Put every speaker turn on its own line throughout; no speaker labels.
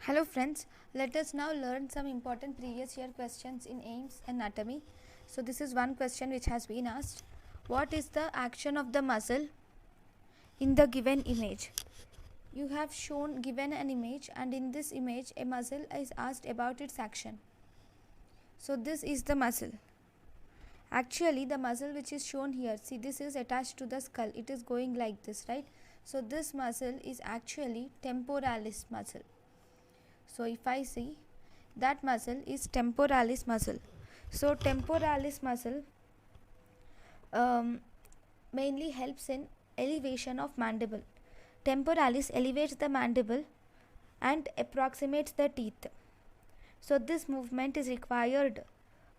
Hello friends, let us now learn some important previous year questions in AIMS anatomy. So this is one question which has been asked. What is the action of the muscle in the given image? You have shown given an image, and in this image a muscle is asked about its action. So this is the muscle. Actually the muscle which is shown here, see, this is attached to the skull. It is going like this, right? So this muscle is actually temporalis muscle. So if I see, that muscle is temporalis muscle. So temporalis muscle mainly helps in elevation of mandible. Temporalis elevates the mandible and approximates the teeth. So this movement is required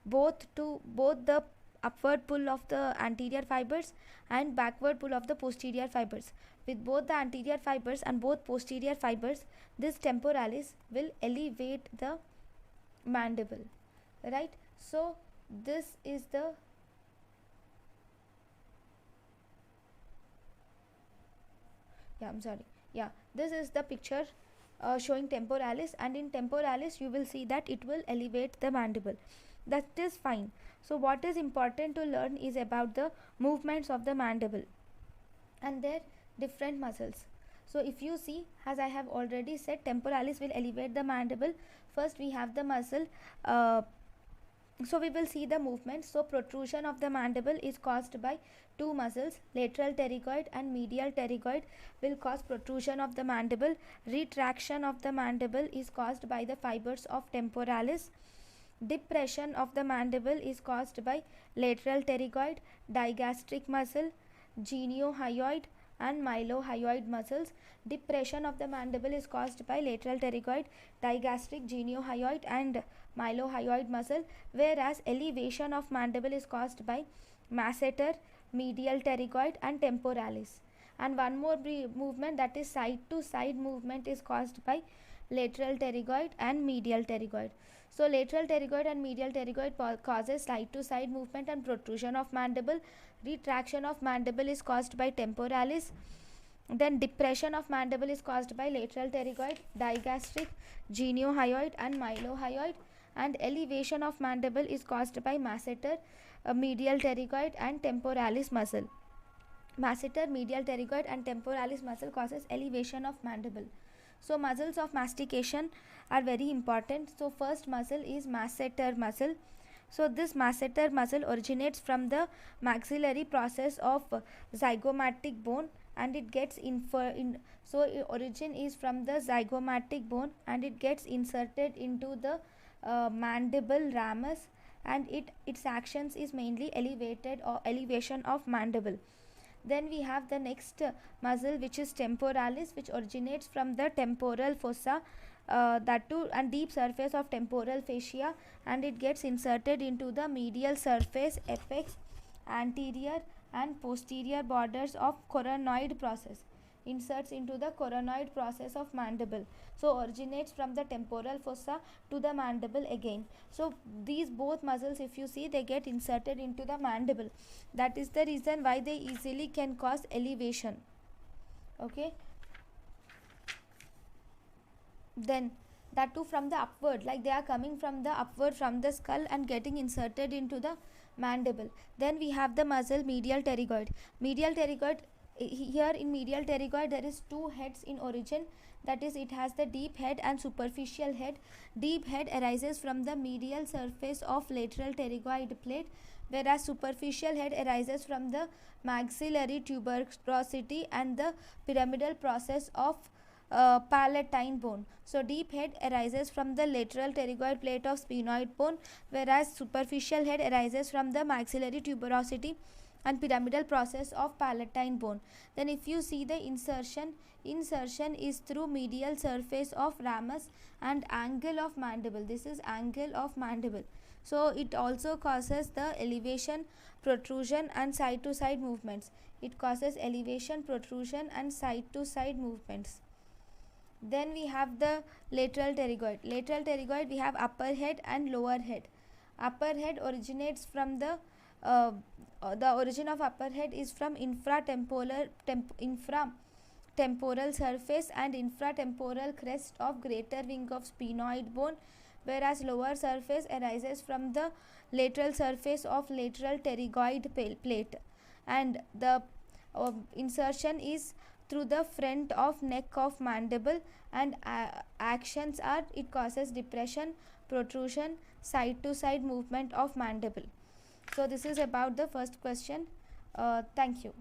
both the upward pull of the anterior fibers and backward pull of the posterior fibers. With both the anterior fibers and both posterior fibers, this temporalis will elevate the mandible, right? So this is the this is the picture showing temporalis, and in temporalis you will see that it will elevate the mandible. That is fine. So what is important to learn is about the movements of the mandible and their different muscles. So if you see, as I have already said, temporalis will elevate the mandible. First we have the muscle, so we will see the movement. So protrusion of the mandible is caused by two muscles, lateral pterygoid and medial pterygoid will cause protrusion of the mandible. Retraction of the mandible is caused by the fibers of temporalis. Depression of the mandible is caused by lateral pterygoid, digastric muscle, geniohyoid and mylohyoid muscles. Depression of the mandible is caused by lateral pterygoid, digastric, geniohyoid and mylohyoid muscle, whereas elevation of mandible is caused by masseter, medial pterygoid and temporalis. And one more movement, that is side to side movement, is caused by lateral pterygoid and medial pterygoid. So lateral pterygoid and medial pterygoid causes side to side movement and protrusion of mandible. Retraction of mandible is caused by temporalis. Then depression of mandible is caused by lateral pterygoid, digastric, geniohyoid and mylohyoid, and elevation of mandible is caused by masseter, medial pterygoid and temporalis muscle. Masseter, medial pterygoid and temporalis muscle causes elevation of mandible. So muscles of mastication are very important. So first muscle is masseter muscle. So this masseter muscle originates from the maxillary process of zygomatic bone, and it gets so origin is from the zygomatic bone and it gets inserted into the mandible ramus, and its actions is mainly elevated or elevation of mandible. Then we have the next muscle, which is temporalis, which originates from the temporal fossa, that too, and deep surface of temporal fascia, and it gets inserted into the medial surface, apex, anterior and posterior borders of coronoid process. Inserts into the coronoid process of mandible. So originates from the temporal fossa to the mandible again. So these both muscles, if you see, they get inserted into the mandible. That is the reason why they easily can cause elevation. Okay. Then that too from the upward, like they are coming from the upward from the skull and getting inserted into the mandible. Then we have the muscle medial pterygoid. Medial pterygoid, here in medial pterygoid there is two heads in origin, that is, it has the deep head and superficial head. Deep head arises from the medial surface of lateral pterygoid plate, whereas superficial head arises from the maxillary tuberosity and the pyramidal process of palatine bone. So deep head arises from the lateral pterygoid plate of sphenoid bone, whereas superficial head arises from the maxillary tuberosity and pyramidal process of palatine bone. Then if you see the insertion is through medial surface of ramus and angle of mandible. This is angle of mandible. So it also causes the elevation, protrusion and side to side movements. It causes elevation, protrusion and side to side movements. Then we have the lateral pterygoid. Lateral pterygoid, we have upper head and lower head. Upper head originates from the origin of upper head is from infratemporal temporal surface and infratemporal crest of greater wing of sphenoid bone, whereas lower surface arises from the lateral surface of lateral pterygoid plate, and the insertion is through the front of neck of mandible, and actions are it causes depression, protrusion, side to side movement of mandible. So this is about the first question. Thank you.